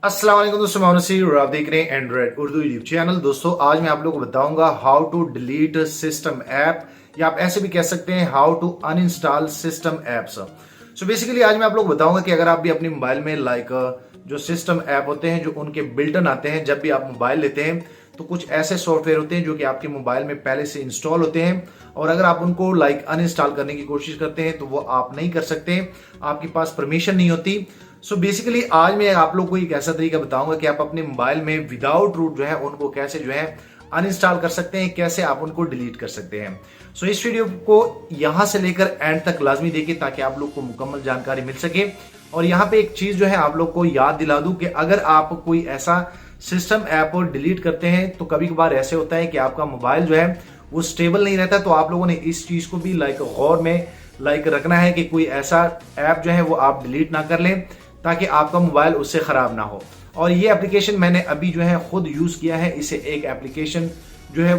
अस्सलाम वालेकुम दोस्तों, मैं नसीर और आप देख रहे हैं एंड्रॉइड उर्दू यूट्यूब चैनल। दोस्तों आज मैं आप लोगों को बताऊंगा how to delete system app, या आप ऐसे भी कह सकते हैं how to uninstall system apps. So basically आज मैं आप लोगों को बताऊंगा कि अगर आप भी अपने मोबाइल में जो सिस्टम ऐप होते हैं जो उनके बिल्टन आते हैं, जब भी आप मोबाइल लेते हैं तो कुछ ऐसे सॉफ्टवेयर होते हैं जो कि आपके मोबाइल में पहले से इंस्टॉल होते हैं, और अगर आप उनको अनइंस्टॉल करने की कोशिश करते हैं तो वो आप नहीं कर सकते, आपके पास परमिशन नहीं होती। सो बेसिकली आज मैं आप लोग को एक ऐसा तरीका बताऊंगा कि आप अपने मोबाइल में विदाउट रूट उनको कैसे अनइंस्टॉल कर सकते हैं, कैसे आप उनको डिलीट कर सकते हैं। सो इस वीडियो को यहां से लेकर एंड तक लाजमी देखिए ताकि आप लोग को मुकम्मल जानकारी मिल सके। और यहाँ पे एक चीज आप लोग को याद दिला दूं कि अगर आप कोई ऐसा सिस्टम ऐप और डिलीट करते हैं तो कभी कभार ऐसे होता है कि आपका मोबाइल वो स्टेबल नहीं रहता। तो आप लोगों ने इस चीज को भी गौर में रखना है कि कोई ऐसा ऐप वो आप डिलीट ना कर लें ताकि आपका मोबाइल उससे खराब ना हो। और ये एप्लीकेशन मैंने अभी खुद यूज किया है। इसे एक एप्लीकेशन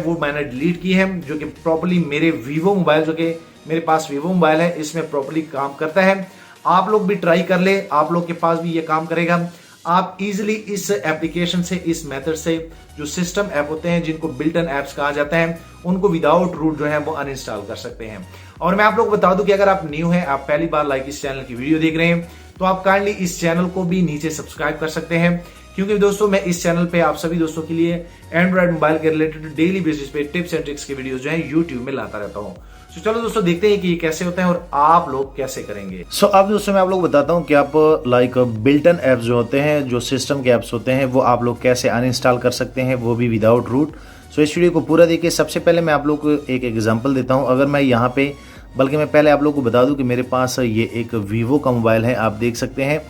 वो मैंने डिलीट की है जो कि प्रॉपर्ली मेरे वीवो मोबाइल, जो कि मेरे पास वीवो मोबाइल है, इसमें प्रॉपर्ली काम करता है। आप लोग भी ट्राई कर ले, आप लोग के पास भी ये काम करेगा। आप इजिली इस एप्लीकेशन से, इस मेथड से जो सिस्टम ऐप होते हैं जिनको बिल्ट इन एप्स कहा जाता है, उनको विदाउट रूट वो अनइंस्टॉल कर सकते हैं। और मैं आप लोग को बता दूं कि अगर आप न्यू हैं, आप पहली बार इस चैनल की वीडियो देख रहे हैं, तो आप काइंडली इस चैनल को भी नीचे सब्सक्राइब कर सकते हैं, क्योंकि दोस्तों मैं इस चैनल पे आप सभी दोस्तों के लिए एंड्रॉइड मोबाइल के रिलेटेड डेली बेसिस पे टिप्स एंड ट्रिक्स की वीडियोस यूट्यूब में लाता रहता हूं। तो चलो दोस्तों देखते हैं कि ये कैसे होता है और आप लोग कैसे करेंगे। अब दोस्तों मैं आप लोग बताता हूं कि आप बिल्ट इन एप्स जो होते हैं, जो सिस्टम के एप्स होते हैं, वो आप लोग कैसे अनइंस्टॉल कर सकते हैं, वो भी विदाउट रूट। सो इस वीडियो को पूरा देखिए। सबसे पहले मैं आप लोग को एक एग्जाम्पल देता हूँ। अगर मैं यहाँ पे, बल्कि मैं पहले आप लोग को बता दूं कि मेरे पास ये एक वीवो का मोबाइल है। आप देख सकते हैं,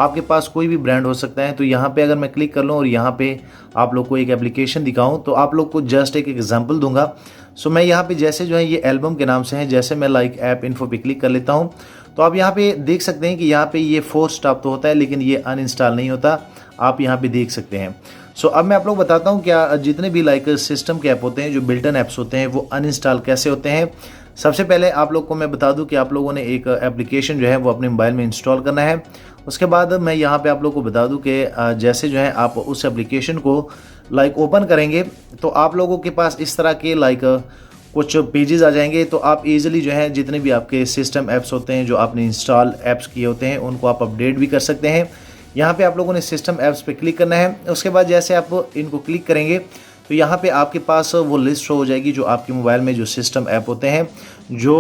आपके पास कोई भी ब्रांड हो सकता है। तो यहाँ पे अगर मैं क्लिक कर लूँ और यहाँ पे आप लोग को एक एप्लीकेशन दिखाऊं, तो आप लोग को जस्ट एक एग्जांपल दूंगा। सो मैं यहाँ पे जैसे ये एल्बम के नाम से है, जैसे मैं ऐप इन्फो पे क्लिक कर लेता हूँ, तो आप यहाँ पे देख सकते हैं कि यहाँ पे ये फोर्स स्टॉप तो होता है, लेकिन ये अनइंस्टॉल नहीं होता। आप यहाँ पे देख सकते हैं। सो अब मैं आप लोग बताता हूँ क्या जितने भी सिस्टम के ऐप होते हैं, जो बिल्ट इन ऐप्स होते हैं, वो अनइंस्टॉल कैसे होते हैं। सबसे पहले आप लोग को मैं बता दूं कि आप लोगों ने एक एप्लीकेशन वो अपने मोबाइल में इंस्टॉल करना है। उसके बाद मैं यहाँ पे आप लोग को बता दूं कि जैसे आप उस एप्लीकेशन को ओपन करेंगे, तो आप लोगों के पास इस तरह के कुछ पेजेस आ जाएंगे। तो आप इजीली जितने भी आपके सिस्टम ऐप्स होते हैं जो आपने इंस्टॉल ऐप्स किए होते हैं, उनको आप अपडेट भी कर सकते हैं। यहाँ पे आप लोगों ने सिस्टम ऐप्स पे क्लिक करना है। उसके बाद जैसे आप इनको क्लिक करेंगे तो यहाँ पे आपके पास वो लिस्ट शो हो जाएगी जो आपके मोबाइल में जो सिस्टम ऐप होते हैं जो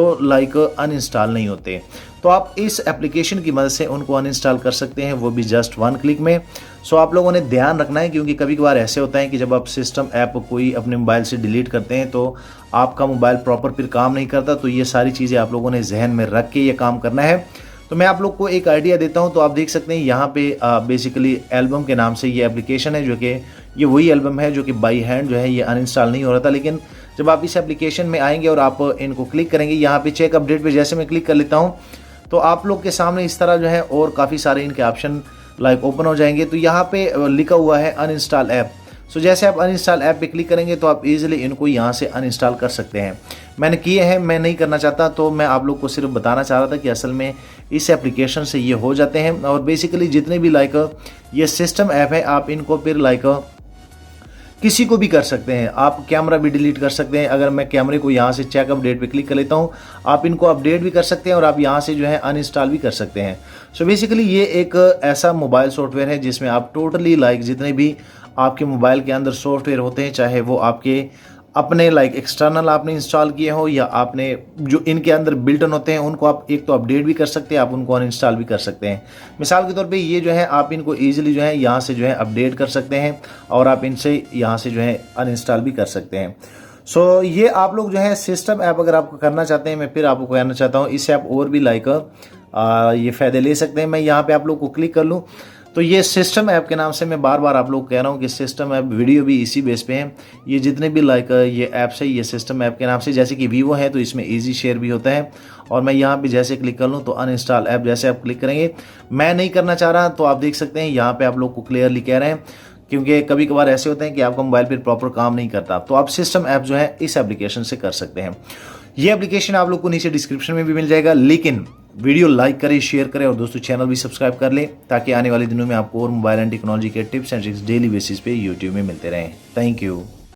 अनइंस्टॉल नहीं होते। तो आप इस एप्लीकेशन की मदद से उनको अनइंस्टॉल कर सकते हैं, वो भी जस्ट 1 क्लिक में। सो आप लोगों ने ध्यान रखना है, क्योंकि कभी कभार ऐसे होता है कि जब आप सिस्टम ऐप कोई अपने मोबाइल से डिलीट करते हैं तो आपका मोबाइल प्रॉपर फिर काम नहीं करता। तो ये सारी चीज़ें आप लोगों ने जहन में रख के ये काम करना है। तो मैं आप लोग को एक आइडिया देता हूं। तो आप देख सकते हैं यहाँ पे बेसिकली एल्बम के नाम से ये एप्लीकेशन है, जो कि ये वही एल्बम है जो कि बाई हैंड ये अनइंस्टॉल नहीं हो रहा था। लेकिन जब आप इस एप्लीकेशन में आएंगे और आप इनको क्लिक करेंगे, यहाँ पे चेक अपडेट पे जैसे मैं क्लिक कर लेता हूँ, तो आप लोग के सामने इस तरह और काफ़ी सारे इनके ऑप्शन ओपन हो जाएंगे। तो यहाँ पे लिखा हुआ है अनइंस्टॉल ऐप। सो जैसे आप अनइंस्टॉल ऐप पे क्लिक करेंगे तो आप इजीली इनको यहाँ से अनइंस्टॉल कर सकते हैं। मैंने किए हैं, मैं नहीं करना चाहता, तो मैं आप लोग को सिर्फ बताना चाह रहा था कि असल में इस एप्लीकेशन से ये हो जाते हैं। और बेसिकली जितने भी ये सिस्टम ऐप है, आप इनको फिर किसी को भी कर सकते हैं। आप कैमरा भी डिलीट कर सकते हैं। अगर मैं कैमरे को यहाँ से चेक अपडेट पे क्लिक कर लेता हूँ, आप इनको अपडेट भी कर सकते हैं और आप यहाँ से अनइंस्टॉल भी कर सकते हैं। सो बेसिकली ये एक ऐसा मोबाइल सॉफ्टवेयर है जिसमें आप टोटली जितने भी आपके मोबाइल के अंदर सॉफ्टवेयर होते हैं, चाहे वो आपके अपने एक्सटर्नल आपने इंस्टॉल किए हो या आपने जो इनके अंदर बिल्ट इन होते हैं, उनको आप एक तो अपडेट भी कर सकते हैं, आप उनको अनइंस्टॉल भी कर सकते हैं। मिसाल के तौर पे ये आप इनको ईजिली यहाँ से अपडेट कर सकते हैं और आप इनसे यहाँ से अनइंस्टॉल भी कर सकते हैं। सो ये आप लोग सिस्टम ऐप अगर आप करना चाहते हैं, मैं फिर आपको कहना चाहता हूँ, इससे आप और भी ये फ़ायदे ले सकते हैं। मैं यहाँ पर आप लोग को क्लिक कर लूँ तो ये सिस्टम ऐप के नाम से मैं बार बार आप लोग कह रहा हूँ कि सिस्टम ऐप वीडियो भी इसी बेस पे है। ये जितने भी ये ऐप्स है, ये सिस्टम ऐप के नाम से, जैसे कि वीवो है तो इसमें इजी शेयर भी होता है। और मैं यहाँ पे जैसे क्लिक कर लूँ तो अनइंस्टॉल ऐप जैसे आप क्लिक करेंगे, मैं नहीं करना चाह रहा, तो आप देख सकते हैं यहाँ पे आप लोग को क्लियरली कह रहे हैं, क्योंकि कभी कभार ऐसे होते हैं कि आपका मोबाइल फिर प्रॉपर काम नहीं करता। तो आप सिस्टम ऐप इस एप्लीकेशन से कर सकते हैं। ये एप्लीकेशन आप लोग को नीचे डिस्क्रिप्शन में भी मिल जाएगा, लेकिन वीडियो लाइक करें, शेयर करें और दोस्तों चैनल भी सब्सक्राइब कर लें ताकि आने वाले दिनों में आपको और मोबाइल एंड टेक्नोलॉजी के tips and tricks daily basis पे यूट्यूब में मिलते रहें। Thank you.